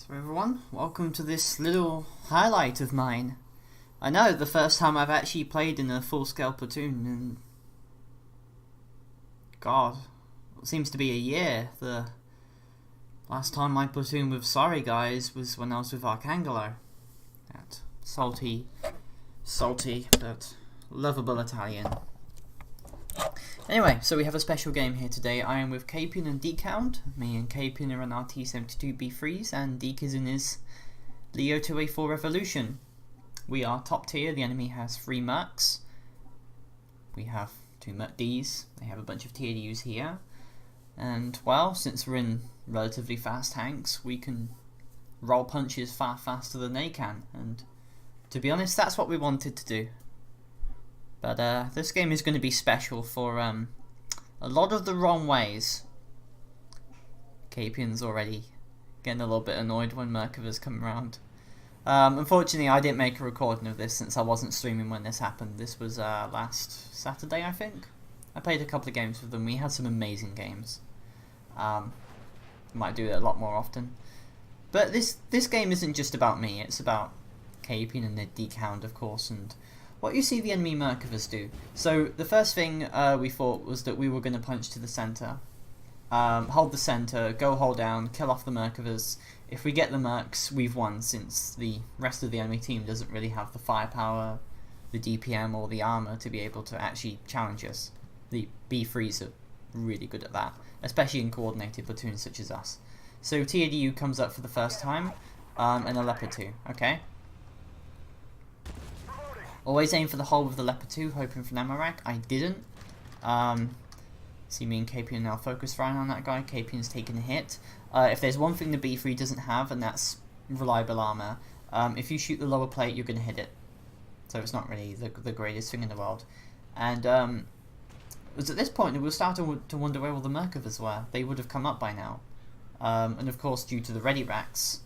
So everyone, welcome to this little highlight of mine. I know, the first time I've actually played in a full-scale Platoon, and God, it seems to be a year. The last time my Platoon with Sorry Guys was when I was with Arcangelo. That salty, but lovable Italian. Anyway, so we have a special game here today. I am with Capian and Decount. Me and Capian are on our T72B3s, and Deke is in his Leo 2A4 Revolution. We are top tier. The enemy has 3 Mercs. We have 2 Merc Ds. They have a bunch of TDUs here. And, well, since we're in relatively fast tanks, we can roll punches far faster than they can. And, to be honest, that's what we wanted to do. But this game is going to be special for a lot of the wrong ways. Capian's already getting a little bit annoyed when Merkava's come around. Unfortunately, I didn't make a recording of this since I wasn't streaming when this happened. This was last Saturday, I think. I played a couple of games with them. We had some amazing games. Might do it a lot more often. But this game isn't just about me. It's about Capian and the Deekhound, of course, and what you see the enemy Merkavas do. So the first thing we thought was that we were going to punch to the center. Hold the center, go hold down, kill off the Merkavas. If we get the Mercs, we've won, since the rest of the enemy team doesn't really have the firepower, the DPM or the armor to be able to actually challenge us. The B3s are really good at that, especially in coordinated platoons such as us. So TADU comes up for the first time, and a Leopard 2, okay? Always aim for the hole with the Leopard 2, hoping for an ammo rack. I didn't. See me and Capian now focus frying on that guy. Capian's taken a hit. If there's one thing the B3 doesn't have, and that's reliable armor, if you shoot the lower plate, you're going to hit it. So it's not really the greatest thing in the world. And it was at this point that we were starting to wonder where all the Merkavas were. They would have come up by now. And of course, due to the ready racks,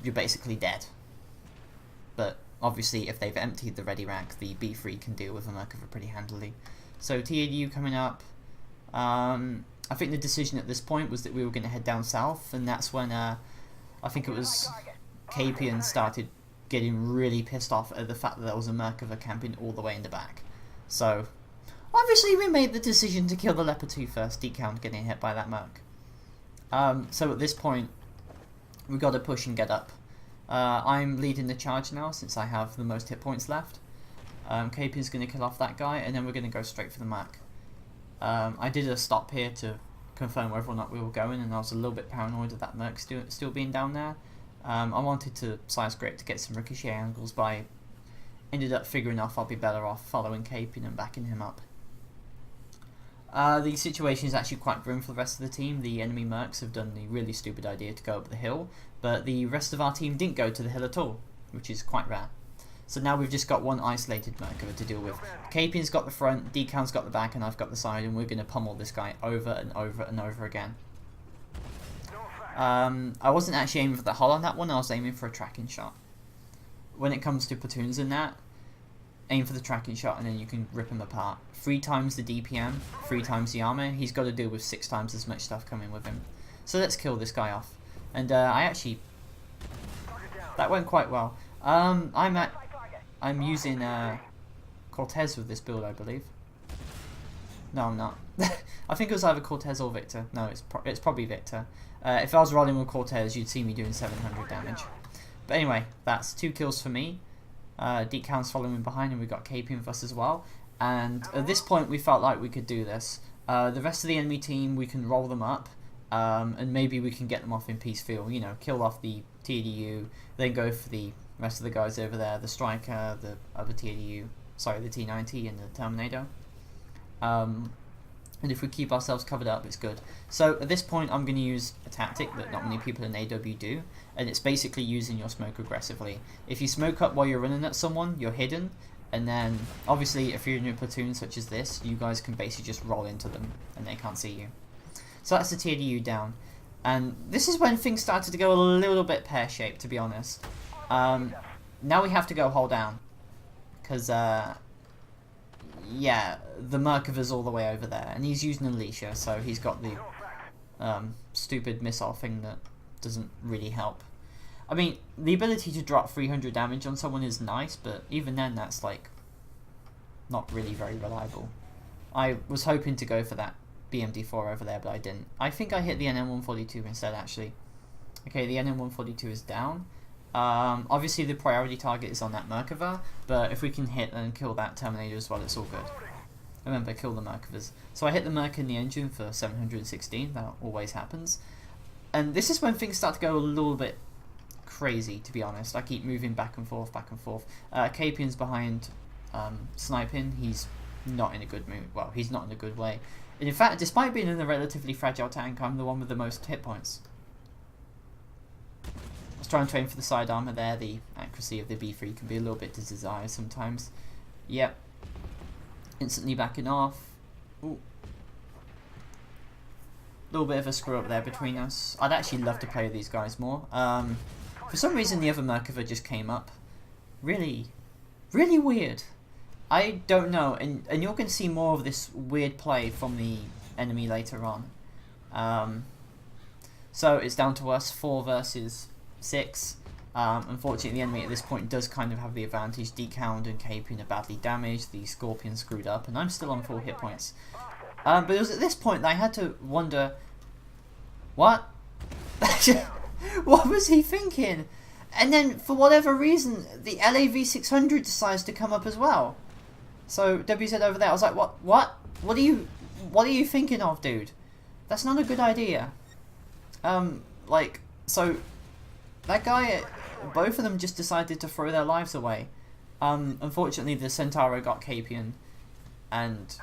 you're basically dead. But obviously, if they've emptied the ready rack, the B3 can deal with a Merkava pretty handily. So TADU coming up. I think the decision at this point was that we were going to head down south, and that's when I think it was Capian started getting really pissed off at the fact that there was a Merkava camping all the way in the back. So obviously we made the decision to kill the Leopard 2 first, Decount getting hit by that Merc. So at this point, we got to push and get up. I'm leading the charge now since I have the most hit points left. Capian's going to kill off that guy, and then we're going to go straight for the Merc. I did a stop here to confirm whether or not we were going, and I was a little bit paranoid of that Merc still being down there. I wanted to size grip to get some ricochet angles, but I ended up figuring off I'll be better off following Capian and backing him up. The situation is actually quite grim for the rest of the team. The enemy Mercs have done the really stupid idea to go up the hill, but the rest of our team didn't go to the hill at all, which is quite rare. So now we've just got one isolated Merkava to deal with. Capian's got the front, Decount's got the back, and I've got the side, and we're going to pummel this guy over and over and over again. I wasn't actually aiming for the hull on that one, I was aiming for a tracking shot. When it comes to platoons and that, aim for the tracking shot and then you can rip him apart. 3 times the DPM, 3 times the armor, he's got to deal with 6 times as much stuff coming with him. So let's kill this guy off. And that went quite well. I'm using Cortez with this build, I believe. No, I'm not. I think it was either Cortez or Victor. No, it's probably Victor. If I was rolling with Cortez, you'd see me doing 700 damage. But anyway, that's 2 kills for me. Decount's following behind, and we've got Capian with us as well. And at this point, we felt like we could do this. The rest of the enemy team, we can roll them up, and maybe we can get them off in peacefield. You know, kill off the TDU, then go for the rest of the guys over there, the Striker, the other TDU, sorry, the T90 and the Terminator. And if we keep ourselves covered up, it's good. So at this point, I'm going to use a tactic that not many people in AW do, and it's basically using your smoke aggressively. If you smoke up while you're running at someone, you're hidden, and then obviously if you're in a platoon such as this, you guys can basically just roll into them and they can't see you. So that's the TDU down. And this is when things started to go a little bit pear-shaped, to be honest. Now we have to go hold down, because yeah, the Merkava's all the way over there, and he's using Alicia, so he's got the stupid missile thing that doesn't really help. I mean, the ability to drop 300 damage on someone is nice, but even then that's like not really very reliable. I was hoping to go for that BMD4 over there, but I didn't. I think I hit the NM142 instead, actually. Okay, the NM142 is down. Obviously the priority target is on that Merkava, but if we can hit and kill that Terminator as well, it's all good. Remember, kill the Merkavas. So I hit the Merc in the engine for 716, that always happens. And this is when things start to go a little bit crazy, to be honest. I keep moving back and forth, back and forth. Capian's behind sniping. He's not in a good mood. Well, he's not in a good way. And in fact, despite being in a relatively fragile tank, I'm the one with the most hit points. I was trying to aim for the side armor there. The accuracy of the B3 can be a little bit to desire sometimes. Yep. Instantly backing off. Ooh. Little bit of a screw up there between us. I'd actually love to play these guys more. For some reason the other Merkava just came up. Really weird. I don't know, and you're going to see more of this weird play from the enemy later on. So it's down to us, 4 versus 6. Unfortunately, the enemy at this point does kind of have the advantage. Decound and Capian are badly damaged, the Scorpion screwed up, and I'm still on 4 hit points. But it was at this point that I had to wonder, what? What was he thinking? And then, for whatever reason, the LAV600 decides to come up as well. So WZ over there, I was like, what are you thinking of, dude? That's not a good idea. So that guy, both of them just decided to throw their lives away. Unfortunately, the Centauro got Capian, and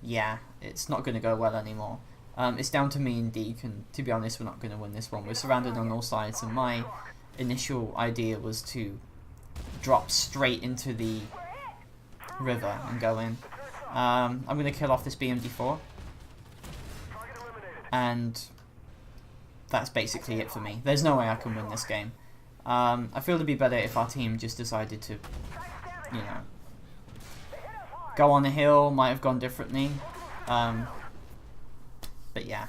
yeah, it's not going to go well anymore. It's down to me and Deke, and to be honest, we're not going to win this one. We're surrounded on all sides, and my initial idea was to drop straight into the river and go in. I'm going to kill off this BMD4, and that's basically it for me. There's no way I can win this game. I feel it'd be better if our team just decided to, you know, go on the hill. Might have gone differently, but yeah.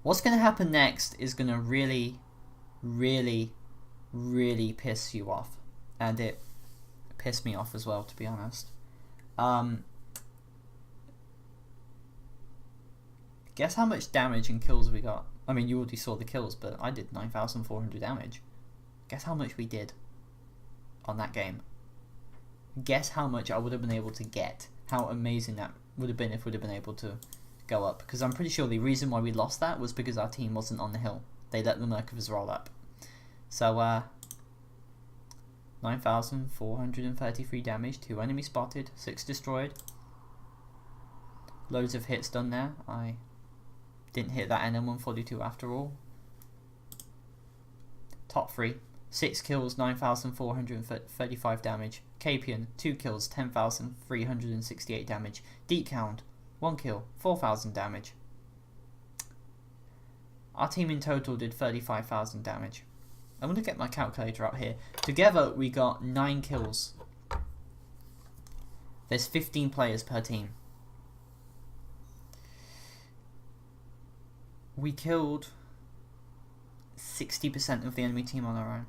What's going to happen next is going to really piss you off. And it pissed me off as well, to be honest. Guess how much damage and kills we got? I mean, you already saw the kills, but I did 9,400 damage. Guess how much we did on that game? Guess how much I would have been able to get. How amazing that would have been if we'd have been able to go up. Because I'm pretty sure the reason why we lost that was because our team wasn't on the hill. They let the Merkavas roll up. So, 9,433 damage, 2 enemy spotted, 6 destroyed. Loads of hits done there. I didn't hit that NM142 after all. Top 3. 6 kills, 9,435 damage. Capian, 2 kills, 10,368 damage. Decound, 1 kill, 4,000 damage. Our team in total did 35,000 damage. I'm going to get my calculator out here. Together we got 9 kills. There's 15 players per team. We killed 60% of the enemy team on our own.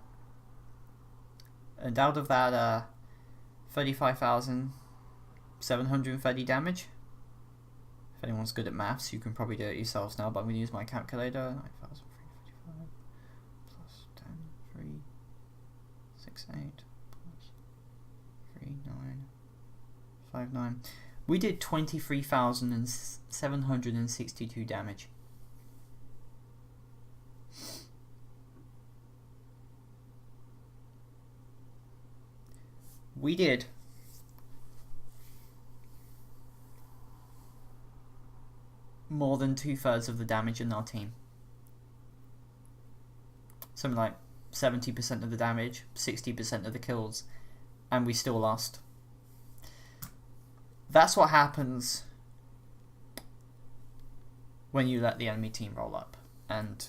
And out of that, 35,730 damage. If anyone's good at maths, you can probably do it yourselves now, but I'm going to use my calculator. 9,355 plus 10, 3, 6, 8 plus 3, 9, 5, 9. We did 23,762 damage. We did more than 2/3 of the damage in our team. Something like 70% of the damage, 60% of the kills, and we still lost. That's what happens when you let the enemy team roll up. And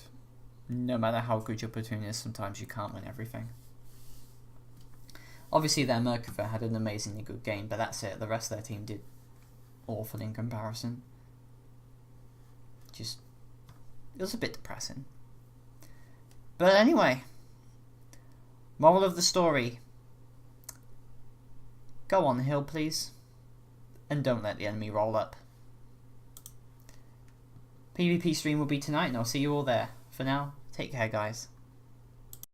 no matter how good your platoon is, sometimes you can't win everything. Obviously their Merkava had an amazingly good game, but that's it. The rest of their team did awful in comparison. Just It was a bit depressing. But anyway, moral of the story. Go on the hill, please. And don't let the enemy roll up. PvP stream will be tonight, and I'll see you all there. For now, take care, guys.